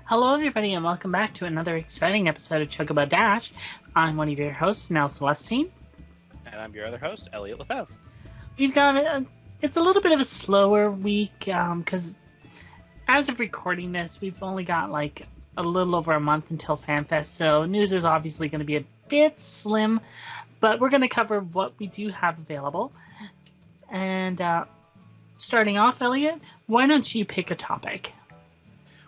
Hello, everybody, and welcome back to another exciting episode of Chocobo Dash. I'm one of your hosts, Nell Celestine. And I'm your other host, Elliot Lefebvre. We've got it's a little bit of a slower week, because as of recording this, we've only got like a little over a month until FanFest, so news is obviously going to be a bit slim, but we're going to cover what we do have available. And starting off, Elliot, why don't you pick a topic?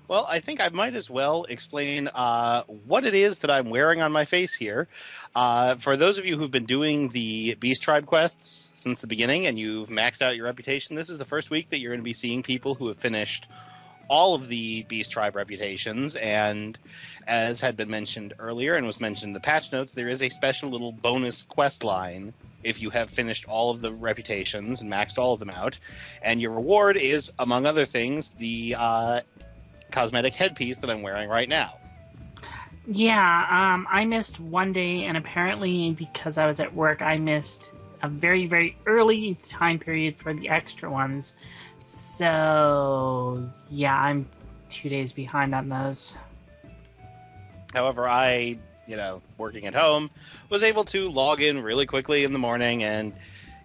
Well, I think I might as well explain what it is that I'm wearing on my face here. For those of you who've been doing the Beast Tribe quests since the beginning and you've maxed out your reputation, this is the first week that you're going to be seeing people who have finished all of the Beast Tribe reputations. And as had been mentioned earlier and was mentioned in the patch notes, there is a special little bonus quest line if you have finished all of the reputations and maxed all of them out. And your reward is, among other things, the cosmetic headpiece that I'm wearing right now. Yeah, I missed one day, and apparently because I was at work, I missed a very, very early time period for the extra ones. So, yeah, I'm 2 days behind on those. However, I, working at home, was able to log in really quickly in the morning and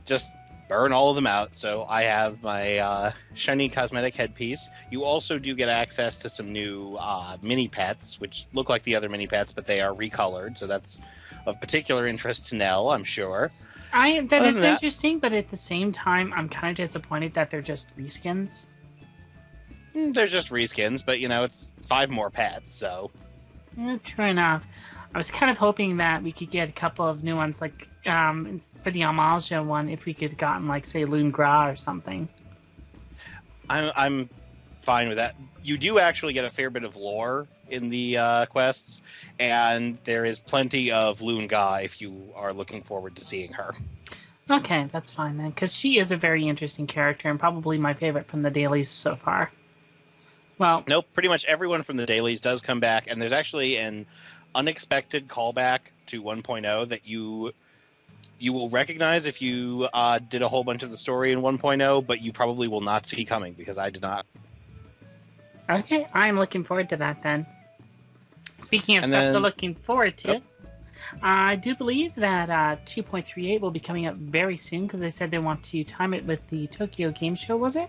just burn all of them out. So I have my shiny cosmetic headpiece. You also do get access to some new mini pets, which look like the other mini pets, but they are recolored. So that's of particular interest to Nell, I'm sure. That is interesting, but at the same time, I'm kind of disappointed that they're just reskins. They're just reskins, but it's 5 more pets, so. Yeah, true enough. I was kind of hoping that we could get a couple of new ones, like for the Amalja one, if we could have gotten, like, say, Loon Gra or something. I'm fine with that. You do actually get a fair bit of lore in the quests, and there is plenty of Loon Gra if you are looking forward to seeing her. Okay, that's fine then, because she is a very interesting character and probably my favorite from the dailies so far. Well, nope, pretty much everyone from the dailies does come back, and there's actually an unexpected callback to 1.0 that you will recognize if you did a whole bunch of the story in 1.0, but you probably will not see coming, because I did not. Okay, I'm looking forward to that then. Speaking of stuff to looking forward to, I do believe that 2.38 will be coming up very soon, because they said they want to time it with the Tokyo Game Show, was it?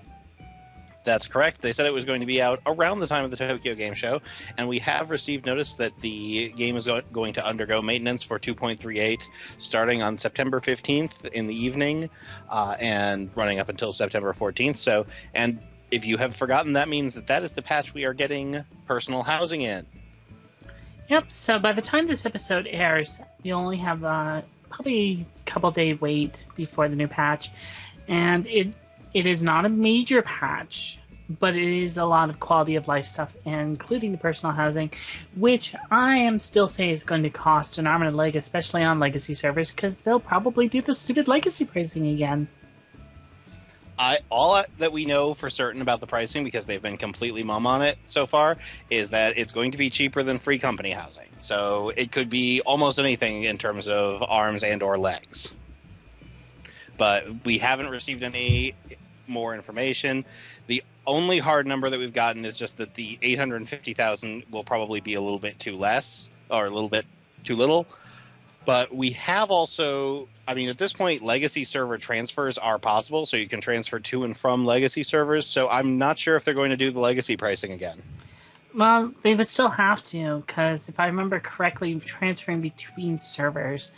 That's correct. They said it was going to be out around the time of the Tokyo Game Show, and we have received notice that the game is going to undergo maintenance for 2.38 starting on September 15th in the evening and running up until September 14th. So, and if you have forgotten, that means that is the patch we are getting personal housing in. Yep, so by the time this episode airs, we only have probably a couple-day wait before the new patch, and it is not a major patch, but it is a lot of quality of life stuff, including the personal housing, which I am still saying is going to cost an arm and a leg, especially on legacy servers, because they'll probably do the stupid legacy pricing again. All that we know for certain about the pricing, because they've been completely mum on it so far, is that it's going to be cheaper than free company housing. So it could be almost anything in terms of arms and or legs. But we haven't received any more information. The only hard number that we've gotten is just that the 850,000 will probably be a little bit too less, or a little bit too little. But we have also, at this point, legacy server transfers are possible, so you can transfer to and from legacy servers. So I'm not sure if they're going to do the legacy pricing again. Well, they would still have to, because if I remember correctly, transferring between servers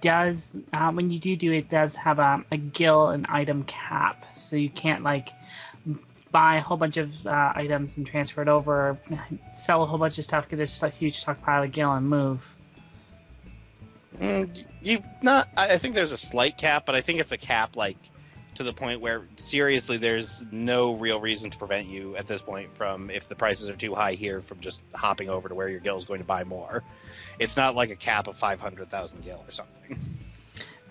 does, when you do it does have a gil and item cap, so you can't buy a whole bunch of items and transfer it over, or sell a whole bunch of stuff, get this huge stockpile of gil and move. I think there's a slight cap, but I think it's a cap to the point where seriously there's no real reason to prevent you at this point from, if the prices are too high here, from just hopping over to where your gil is going to buy more. It's not like a cap of 500,000 gil or something.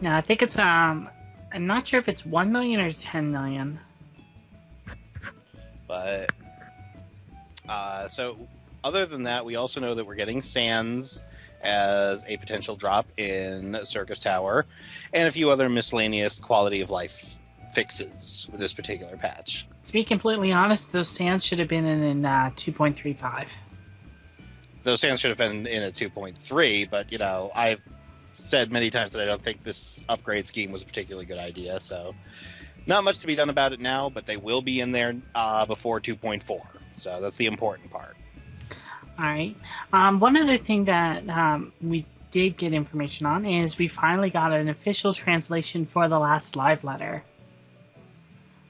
No, I think it's I'm not sure if it's 1 million or 10 million. But so other than that, we also know that we're getting Sands as a potential drop in Circus Tower, and a few other miscellaneous quality of life fixes with this particular patch. To be completely honest, those sands should have been in 2.35. those stands should have been in a 2.3, but, I've said many times that I don't think this upgrade scheme was a particularly good idea, so not much to be done about it now, but they will be in there before 2.4, so that's the important part. All right. One other thing that we did get information on is we finally got an official translation for the last live letter.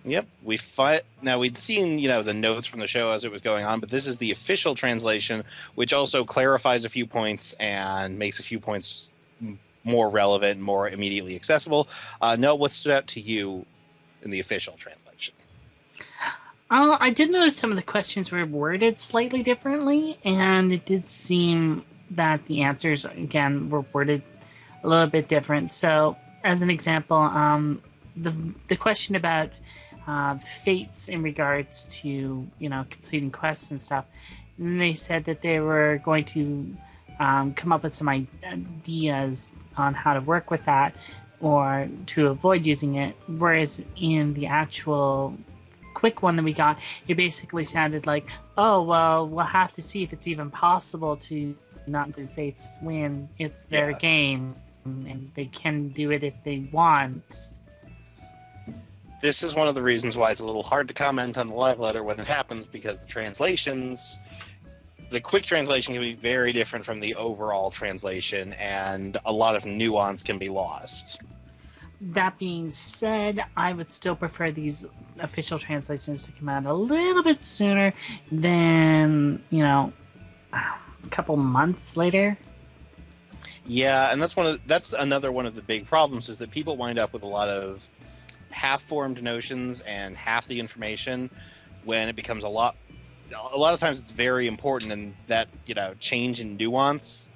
Yep, now we'd seen, the notes from the show as it was going on, but this is the official translation, which also clarifies a few points and makes a few points more relevant, more immediately accessible. Noah, what stood out to you in the official translation? I did notice some of the questions were worded slightly differently, and it did seem that the answers, again, were worded a little bit different. So, as an example, the question about fates in regards to, completing quests and stuff, and they said that they were going to come up with some ideas on how to work with that or to avoid using it, whereas in the actual quick one that we got, it basically sounded like, oh, well, we'll have to see if it's even possible to not include fates when it's their game, and they can do it if they want. This is one of the reasons why it's a little hard to comment on the live letter when it happens, because the quick translation can be very different from the overall translation, and a lot of nuance can be lost. That being said, I would still prefer these official translations to come out a little bit sooner than, a couple months later. Yeah, and that's another one of the big problems, is that people wind up with a lot of half-formed notions and half the information when it becomes a lot of times it's very important, and that, change in nuance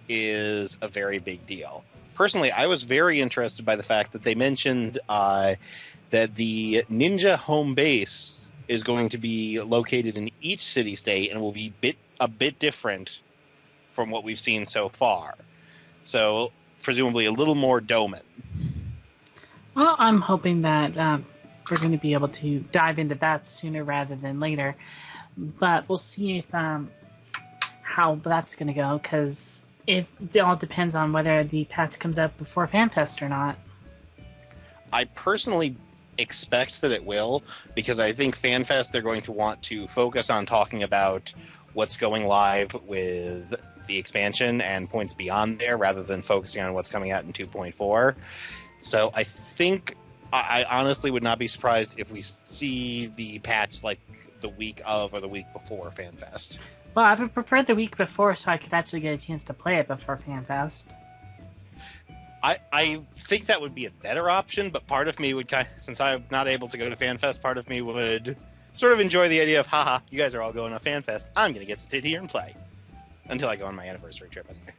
is a very big deal. Personally, I was very interested by the fact that they mentioned that the Ninja home base is going to be located in each city-state and will be a bit different from what we've seen so far. So, presumably a little more domin. Well, I'm hoping that we're going to be able to dive into that sooner rather than later. But we'll see if how that's going to go, because it all depends on whether the patch comes out before FanFest or not. I personally expect that it will, because I think FanFest, they're going to want to focus on talking about what's going live with the expansion and points beyond there, rather than focusing on what's coming out in 2.4. So I think, I honestly would not be surprised if we see the patch like the week of or the week before FanFest. Well, I would prefer the week before, so I could actually get a chance to play it before FanFest. I think that would be a better option, but part of me would since I'm not able to go to FanFest, part of me would sort of enjoy the idea of, haha, you guys are all going to FanFest. I'm going to get to sit here and play. Until I go on my anniversary trip anyway.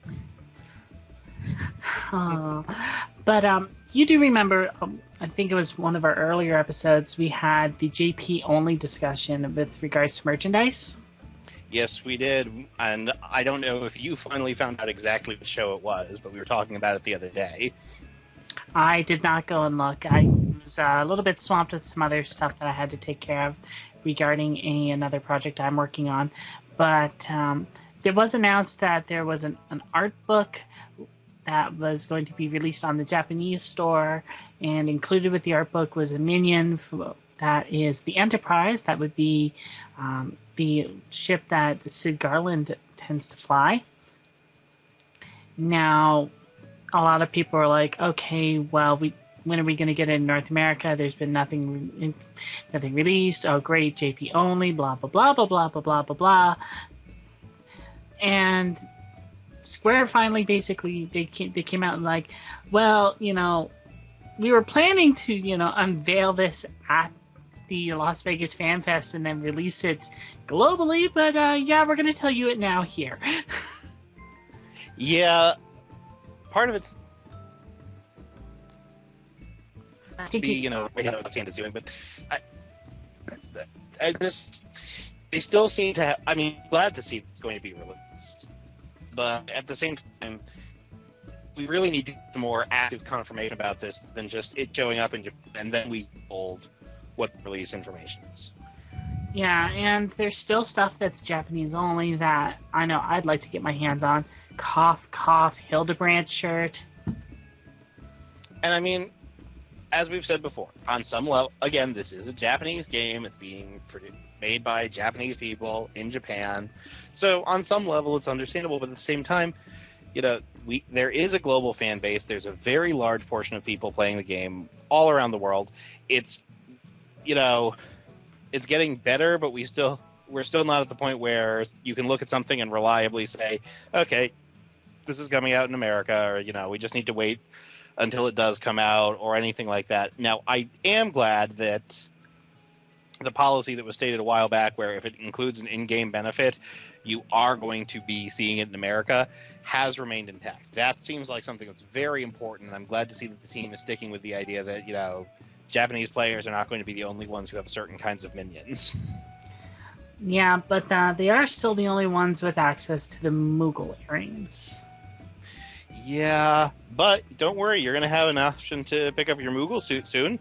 But you do remember, I think it was one of our earlier episodes, we had the JP only discussion with regards to merchandise. Yes, we did, and I don't know if you finally found out exactly what show it was, but we were talking about it the other day. I did not go and look. I was a little bit swamped with some other stuff that I had to take care of regarding another project I'm working on. But it was announced that there was an art book that was going to be released on the Japanese store, and included with the art book was a minion that is the Enterprise. That would be the ship that Sid Garland tends to fly. Now, a lot of people are like, okay, well, when are we going to get it in North America? There's been nothing released. Oh, great, JP only, blah, blah, blah, blah, blah, blah, blah, blah, blah. And Square finally, basically, they came out and like, well, we were planning to, unveil this at the Las Vegas Fan Fest and then release it globally, but yeah, we're going to tell you it now here. Yeah, part of it's to be, we have what Canda's doing, but I just, they still seem to have, glad to see it's going to be released. But at the same time, we really need to get some more active confirmation about this than just it showing up in Japan, and then we hold what the release information is. Yeah, and there's still stuff that's Japanese only that I know I'd like to get my hands on. Cough, cough, Hildebrand shirt. And I mean, as we've said before, on some level, again, this is a Japanese game. It's being made by Japanese people in Japan. So on some level, it's understandable. But at the same time, there is a global fan base. There's a very large portion of people playing the game all around the world. It's, it's getting better, but we're still not at the point where you can look at something and reliably say, okay, this is coming out in America, or, we just need to wait until it does come out, or anything like that. Now, I am glad that the policy that was stated a while back, where if it includes an in-game benefit, you are going to be seeing it in America, has remained intact. That seems like something that's very important, and I'm glad to see that the team is sticking with the idea that, Japanese players are not going to be the only ones who have certain kinds of minions. Yeah, but they are still the only ones with access to the Moogle earrings. Yeah, but don't worry, you're going to have an option to pick up your Moogle suit soon.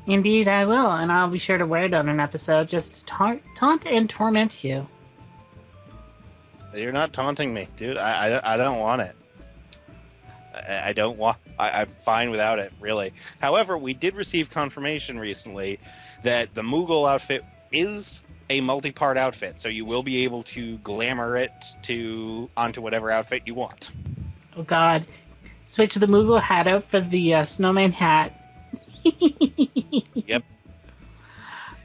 Indeed, I will, and I'll be sure to wear it on an episode just to taunt and torment you. You're not taunting me, dude. I don't want it. I don't want. I'm fine without it, really. However, we did receive confirmation recently that the Moogle outfit is a multi-part outfit, so you will be able to glamour it onto whatever outfit you want. Oh God! Switch the Moogle hat out for the snowman hat. Yep.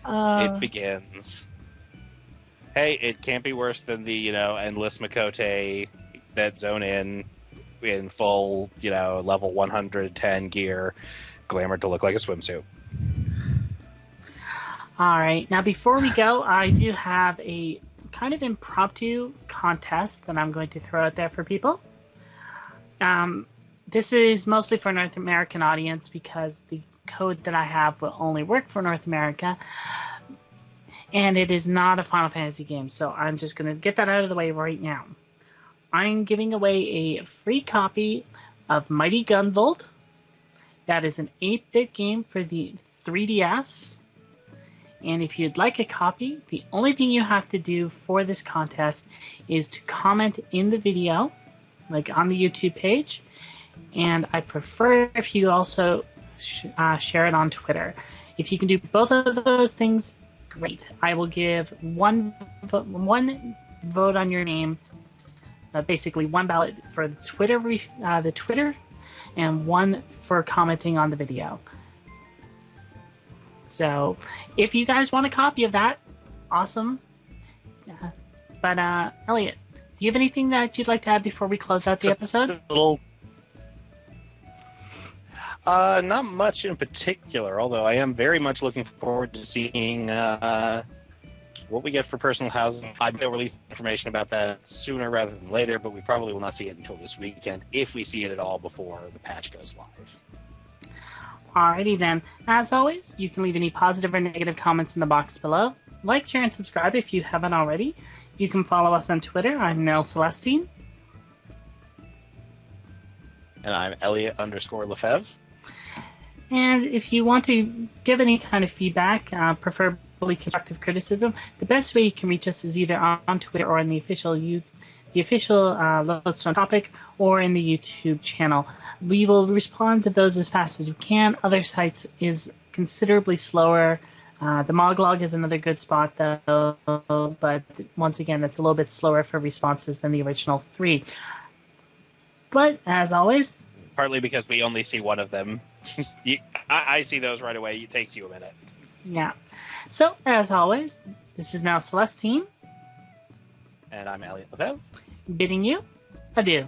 It begins. Hey, it can't be worse than the endless Makote that zone in full level 110 gear, glamored to look like a swimsuit. All right. Now, before we go, I do have a kind of impromptu contest that I'm going to throw out there for people. This is mostly for North American audience because the code that I have will only work for North America. And it is not a Final Fantasy game, so I'm just going to get that out of the way right now. I'm giving away a free copy of Mighty Gunvolt. That is an 8-bit game for the 3DS. And if you'd like a copy, the only thing you have to do for this contest is to comment in the video, like on the YouTube page. And I prefer if you also share it on Twitter. If you can do both of those things, great. I will give one vote on your name, basically one ballot for the Twitter, and one for commenting on the video. So, if you guys want a copy of that, awesome. But Elliot, do you have anything that you'd like to add before we close out the episode? Not much in particular, although I am very much looking forward to seeing what we get for personal housing. They'll release information about that sooner rather than later, but we probably will not see it until this weekend, if we see it at all before the patch goes live. Alrighty then. As always, you can leave any positive or negative comments in the box below. Like, share, and subscribe if you haven't already. You can follow us on Twitter. I'm Nell Celestine. And I'm Elliot_Lefebvre. And if you want to give any kind of feedback, preferably constructive criticism, the best way you can reach us is either on Twitter or on the official Lodestone topic, or in the YouTube channel. We will respond to those as fast as we can. Other sites is considerably slower. The Moglog is another good spot, though, but once again, it's a little bit slower for responses than the original 3. But, as always... Partly because we only see one of them. I see those right away. It takes you a minute. Yeah. So, as always, this is now Celestine. And I'm Elliot Lefebvre. Bidding you adieu.